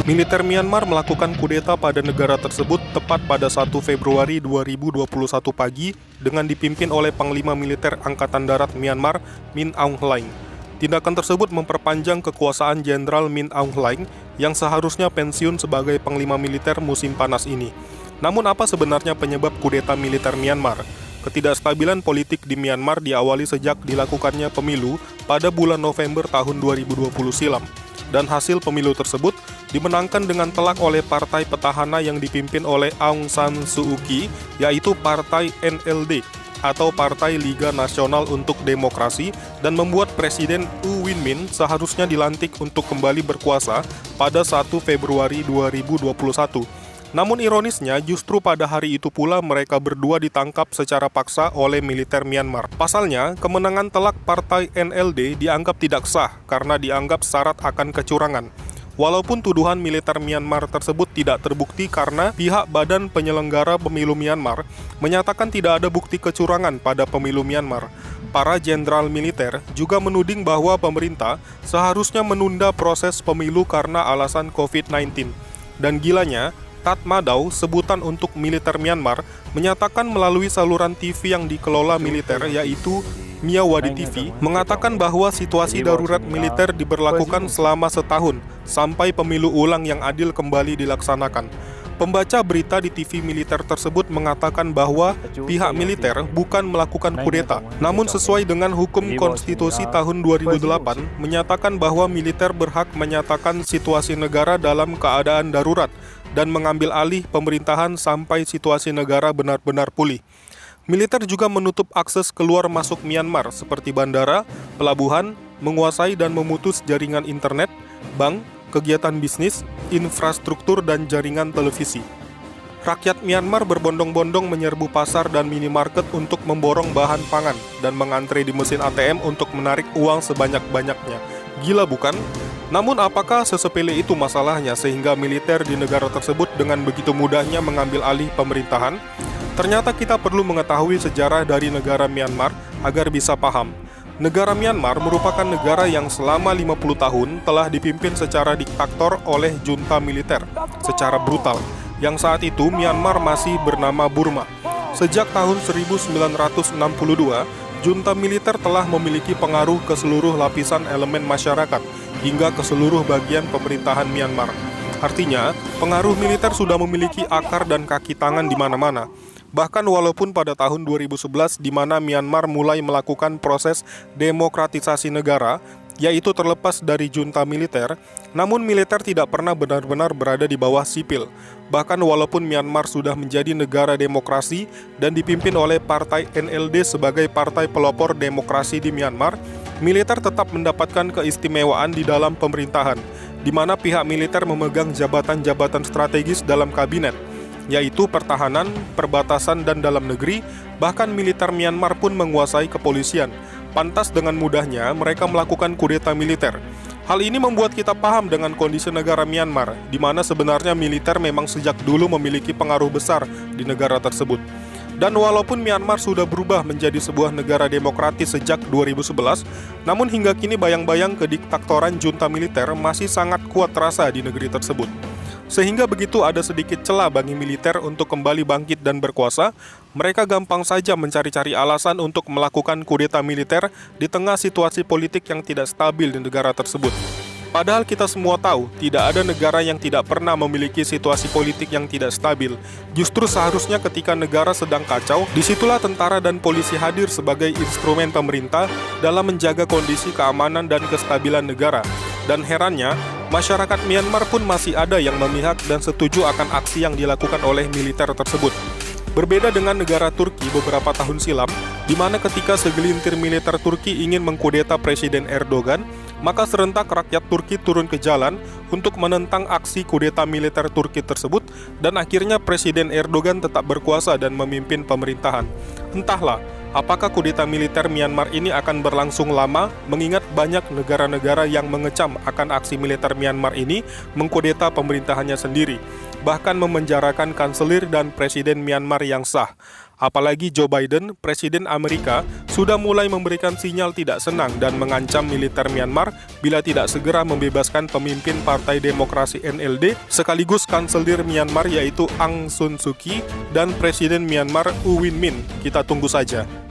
Militer Myanmar melakukan kudeta pada negara tersebut tepat pada 1 Februari 2021 pagi dengan dipimpin oleh Panglima Militer Angkatan Darat Myanmar, Min Aung Hlaing. Tindakan tersebut memperpanjang kekuasaan Jenderal Min Aung Hlaing yang seharusnya pensiun sebagai Panglima Militer musim panas ini. Namun apa sebenarnya penyebab kudeta militer Myanmar? Ketidakstabilan politik di Myanmar diawali sejak dilakukannya pemilu pada bulan November tahun 2020 silam. Dan hasil pemilu tersebut dimenangkan dengan telak oleh partai petahana yang dipimpin oleh Aung San Suu Kyi, yaitu Partai NLD atau Partai Liga Nasional untuk Demokrasi, dan membuat Presiden U Win Min seharusnya dilantik untuk kembali berkuasa pada 1 Februari 2021. Namun ironisnya, justru pada hari itu pula mereka berdua ditangkap secara paksa oleh militer Myanmar. Pasalnya, kemenangan telak Partai NLD dianggap tidak sah karena dianggap syarat akan kecurangan. Walaupun tuduhan militer Myanmar tersebut tidak terbukti karena pihak Badan Penyelenggara Pemilu Myanmar menyatakan tidak ada bukti kecurangan pada pemilu Myanmar. Para jenderal militer juga menuding bahwa pemerintah seharusnya menunda proses pemilu karena alasan COVID-19. Dan gilanya, Tatmadaw, sebutan untuk militer Myanmar, menyatakan melalui saluran TV yang dikelola militer yaitu Myawaddy TV, mengatakan bahwa situasi darurat militer diberlakukan selama setahun sampai pemilu ulang yang adil kembali dilaksanakan. Pembaca berita di TV militer tersebut mengatakan bahwa pihak militer bukan melakukan kudeta, namun sesuai dengan hukum konstitusi tahun 2008 menyatakan bahwa militer berhak menyatakan situasi negara dalam keadaan darurat dan mengambil alih pemerintahan sampai situasi negara benar-benar pulih. Militer juga menutup akses keluar masuk Myanmar seperti bandara, pelabuhan, menguasai dan memutus jaringan internet, bank, kegiatan bisnis, infrastruktur, dan jaringan televisi. Rakyat Myanmar berbondong-bondong menyerbu pasar dan minimarket untuk memborong bahan pangan dan mengantre di mesin ATM untuk menarik uang sebanyak-banyaknya. Gila bukan? Namun apakah sesepele itu masalahnya sehingga militer di negara tersebut dengan begitu mudahnya mengambil alih pemerintahan? Ternyata kita perlu mengetahui sejarah dari negara Myanmar agar bisa paham. Negara Myanmar merupakan negara yang selama 50 tahun telah dipimpin secara diktator oleh junta militer secara brutal, yang saat itu Myanmar masih bernama Burma. Sejak tahun 1962, junta militer telah memiliki pengaruh ke seluruh lapisan elemen masyarakat hingga ke seluruh bagian pemerintahan Myanmar. Artinya, pengaruh militer sudah memiliki akar dan kaki tangan di mana-mana. Bahkan walaupun pada tahun 2011 di mana Myanmar mulai melakukan proses demokratisasi negara, yaitu terlepas dari junta militer, namun militer tidak pernah benar-benar berada di bawah sipil. Bahkan walaupun Myanmar sudah menjadi negara demokrasi dan dipimpin oleh Partai NLD sebagai partai pelopor demokrasi di Myanmar, militer tetap mendapatkan keistimewaan di dalam pemerintahan, di mana pihak militer memegang jabatan-jabatan strategis dalam kabinet, yaitu pertahanan, perbatasan, dan dalam negeri. Bahkan militer Myanmar pun menguasai kepolisian. Pantas dengan mudahnya mereka melakukan kudeta militer. Hal ini membuat kita paham dengan kondisi negara Myanmar, di mana sebenarnya militer memang sejak dulu memiliki pengaruh besar di negara tersebut. Dan walaupun Myanmar sudah berubah menjadi sebuah negara demokratis sejak 2011, namun hingga kini bayang-bayang kediktatoran junta militer masih sangat kuat terasa di negeri tersebut. Sehingga begitu ada sedikit celah bagi militer untuk kembali bangkit dan berkuasa, mereka gampang saja mencari-cari alasan untuk melakukan kudeta militer di tengah situasi politik yang tidak stabil di negara tersebut. Padahal kita semua tahu, tidak ada negara yang tidak pernah memiliki situasi politik yang tidak stabil. Justru seharusnya ketika negara sedang kacau, disitulah tentara dan polisi hadir sebagai instrumen pemerintah dalam menjaga kondisi keamanan dan kestabilan negara. Dan herannya, masyarakat Myanmar pun masih ada yang memihak dan setuju akan aksi yang dilakukan oleh militer tersebut. Berbeda dengan negara Turki beberapa tahun silam, di mana ketika segelintir militer Turki ingin mengkudeta Presiden Erdogan, maka serentak rakyat Turki turun ke jalan untuk menentang aksi kudeta militer Turki tersebut, dan akhirnya Presiden Erdogan tetap berkuasa dan memimpin pemerintahan. Entahlah, apakah kudeta militer Myanmar ini akan berlangsung lama, mengingat banyak negara-negara yang mengecam akan aksi militer Myanmar ini mengkudeta pemerintahannya sendiri, bahkan memenjarakan kanselir dan presiden Myanmar yang sah. Apalagi Joe Biden, Presiden Amerika, sudah mulai memberikan sinyal tidak senang dan mengancam militer Myanmar bila tidak segera membebaskan pemimpin Partai Demokrasi NLD sekaligus Kanselir Myanmar yaitu Aung San Suu Kyi dan Presiden Myanmar U Win Mint. Kita tunggu saja.